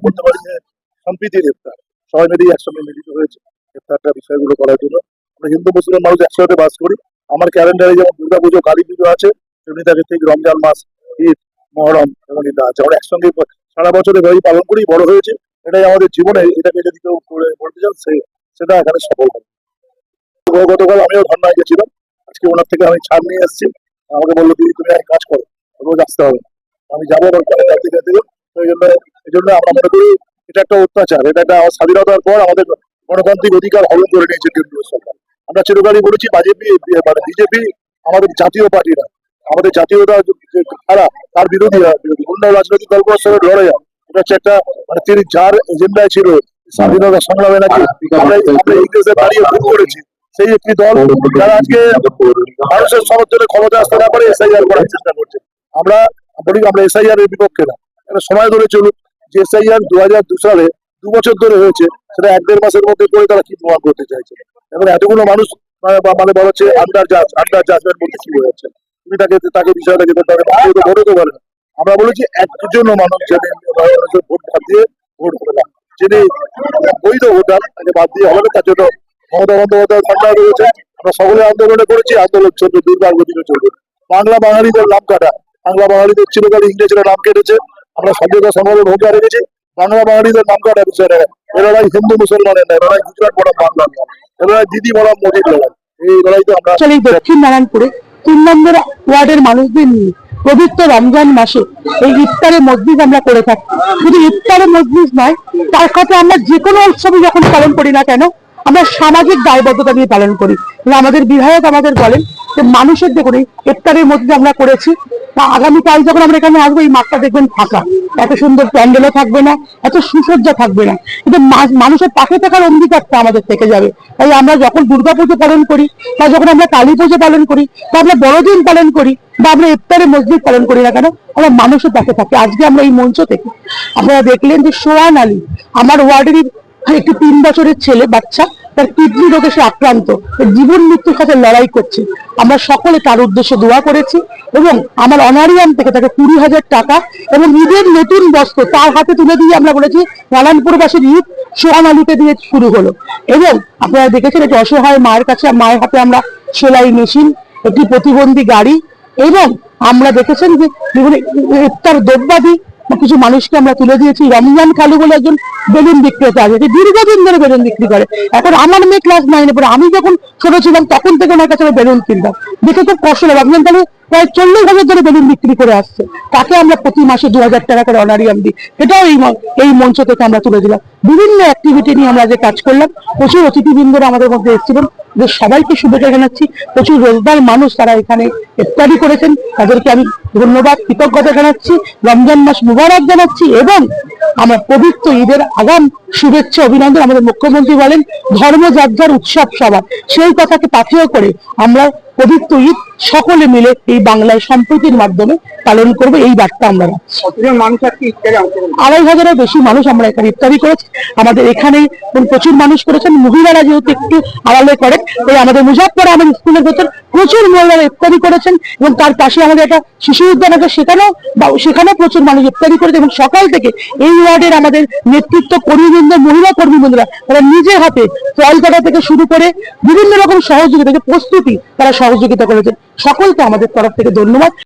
বলতে পারি যে সম্প্রীতির ইফতার, সবাই মিলেই একসঙ্গে মিলিত হয়েছে ইফতারটা বিষয়গুলো করার জন্য। আমরা হিন্দু মুসলিম মানুষ একসাথে বাস করি। আমার ক্যালেন্ডারে যেমন দুর্গা পুজো, কালী পুজো আছে, তেমনি তাকে ঠিক রমজান মাস, ঈদ, মহরম এবং ঈদা আছে। আমরা একসঙ্গে সারা বছরে ভাবে পালন করি, বড় হয়েছে। এটাই আমাদের জীবনে, এটাকে যদি কেউ করে বলতে চান সেটা এখানে সফল হবে। গতকাল আমিও ধর্নায় গেছিলাম, আজকে ওনার থেকে আমি ছাড় নিয়ে এসেছি। আমাকে বললো দিদি তুমি এক কাজ করো, রোজ আসতে হবে। আমি যাবো এই জন্য আমরা মনে করি এটা একটা অত্যাচার, এটা একটা স্বাধীনতার পর আমাদের গণতান্ত্রিক অধিকার হরণ করে নিয়েছে কেন্দ্রীয় সরকার। আমরা চিরকালই বলেছি বিজেপি আমাদের জাতীয় পার্টি না, আমাদের জাতীয়তা খারাপ, তার বিরোধী অন্য রাজনৈতিক দলগুলোর সঙ্গে লড়ে যায়। এটা হচ্ছে একটা তিনি যার এজেন্ডায় ছিল স্বাধীনতা সংগ্রামে নাকি আমরা ইংরেজে দাঁড়িয়ে ভুল করেছি, সেই একটি দল যারা আজকে মানুষের সমর্থনে ক্ষমতা আসতে না পারে এসআইআর করার চেষ্টা করছে। আমরা বলি আমরা এসআইআর এর বিপক্ষে না, একটা সময় ধরে চলুক। যে এসআইআর 2002 সালে 2 বছর ধরে হয়েছে, সেটা 1-1.5 মাসের মধ্যে করে তারা কি প্রমাণ করতে চাইছে? এবং এতগুলো মানুষ মানে বলা হচ্ছে আন্ডার জাজমেন্ট মধ্যে শুরু হয়েছে। তুমি তাকে বিষয়টাকে ভোটও বলে না। আমরা বলেছি একজন মানুষ যিনি ভোট বাদ দিয়ে ভোট করে না, যিনি বৈধ ভোটার তাকে বাদ দিয়ে হবে না। তার জন্য মমতা বন্দ্যোপাধ্যায় ধর্ণা রয়েছে। আমরা সকলে আন্দোলনে করেছি, আন্দোলন চলবে, দুর্ভাগ্য দিনে চলবে। বাংলা বাঙালিদের নাম কাটা, বাংলা বাঙালিদের চিরকাল ইংরেজরা নাম কেটেছে। আমরা স্বাধীনতা সংগ্রামের ভূমিকা রেখেছি। বাংলা বাঙালিদের নাম কাটা বিষয় নেই। এরাই হিন্দু মুসলমানের নেই, এরাই গুজরাট বনাম বাংলার নাম, এরাই দিদি বনাম মোদীর লড়াই। এই লড়াই তো আমরা দক্ষিণ নারায়ণপুরে 3 নম্বর ওয়ার্ডের মানুষদের নিয়ে পবিত্র রমজান মাসে এই ইফতারের মজলিস আমরা করে থাকি। শুধু ইফতারের মজলিস নয়, তার সাথে আমরা যে কোনো উৎসবে যখন পালন করি না কেন, আমরা সামাজিক দায়বদ্ধতা নিয়ে পালন করি। আমাদের বিধায়ক আমাদের বলেন যে মানুষের দেখুন ইফতারের মধ্যে আমরা করেছি, আগামীকাল যখন আমরা এখানে আসবো এই মাঠটা দেখবেন ফাঁকা, এত সুন্দর প্যান্ডেলও থাকবে না, এত সুসজ্জা থাকবে না, কিন্তু মানুষের পাশে থাকার অঙ্গীকারটা আমাদের থেকে যাবে। তাই আমরা যখন দুর্গাপুজো পালন করি, বা যখন আমরা কালী পুজো পালন করি, বা আমরা বড়দিন পালন করি, বা আমরা ইফতারের মসজিদ পালন করি না কেন, আমরা মানুষের পাশে থাকি। আজকে আমরা এই মঞ্চ থেকে আপনারা দেখলেন যে সোহান আলী, আমার ওয়ার্ডেরই একটি 3 বছরের ছেলে বাচ্চা, তার কিডনি রোগে সে আক্রান্ত, জীবন মৃত্যুর সাথে লড়াই করছে। আমরা সকলে তার উদ্দেশ্যে দোয়া করেছি এবং আমার অনারিয়াম থেকে তাকে 20,000 টাকা এবং ঈদের নতুন বস্ত্র তার হাতে তুলে দিয়ে আমরা বলেছি নারায়ণপুরবাসীর ঈদ সোহান আলীকে দিয়ে শুরু হলো। এবং আপনারা দেখেছেন একটি অসহায় মায়ের কাছে, মায়ের হাতে আমরা সেলাই মেশিন, একটি প্রতিবন্ধী গাড়ি, এবং আমরা দেখেছেন যে ইফতার দ্রব্যাদি কিছু মানুষকে আমরা তুলে দিয়েছি। রমজান খালু বলে একজন বেলুন বিক্রেতা আছে, যে দীর্ঘদিন ধরে বেলুন বিক্রি করে। এখন আমার মেয়ে ক্লাস 9-এ পড়ে, আমি যখন ছোট ছিলাম তখন থেকে ওনার কাছে বেলুন কিনতাম, দেখে খুব কষ্ট লাগে। রমজান খালু প্রায় 40 বছর ধরে বেলুন বিক্রি করে আসছে, তাকে আমরা প্রতি মাসে 2,000 টাকা করে অনারিয়াম দিই। এটাও এই মঞ্চ থেকে আমরা তুলে দিলাম। বিভিন্ন অ্যাক্টিভিটি নিয়ে আমরা যে কাজ করলাম, প্রচুর অতিথিবৃন্দরা আমাদের মধ্যে এসেছিলেন, যে সবাইকে শুভেচ্ছা জানাচ্ছি। প্রচুর রোজগার মানুষ তারা এখানে ইফতারি করেছেন, তাদেরকে আমি ধন্যবাদ, কৃতজ্ঞতা জানাচ্ছি, রমজান মাস মুবারক জানাচ্ছি এবং আমার পবিত্র ঈদের আগাম শুভেচ্ছা অভিনন্দন। আমাদের মুখ্যমন্ত্রী বলেন ধর্ম যার যার উৎসব সবার, সেই কথাকে পাথেয় করে আমরা পবিত্র ঈদ সকলে মিলে এই বাংলায় সম্প্রীতির মাধ্যমে পালন করবো, এই বার্তা আমরা রাখছি। 2,500-এর বেশি মানুষ আমরা এখানে ইফতারি করেছি। আমাদের এখানে প্রচুর মানুষ করেছেন, মহিলারা যেহেতু একটু আড়ালে করেন, তাই আমাদের মুজাফফর আহমেদ স্কুলের ভেতর প্রচুর মহিলারা ইফতারি করেছেন এবং তার পাশে আমাদের একটা শিশু উদ্যান আছে, সেখানেও প্রচুর মানুষ ইফতারি করেছে। এবং সকাল থেকে এই ওয়ার্ডের আমাদের নেতৃত্ব কর্মীবৃন্দ, মহিলা কর্মীবৃন্দরা তারা নিজের হাতে ফল কাটা থেকে শুরু করে বিভিন্ন রকম সহযোগিতা, প্রস্তুতি তারা সহযোগিতা করেছেন। সকলকে আমাদের তরফ থেকে ধন্যবাদ।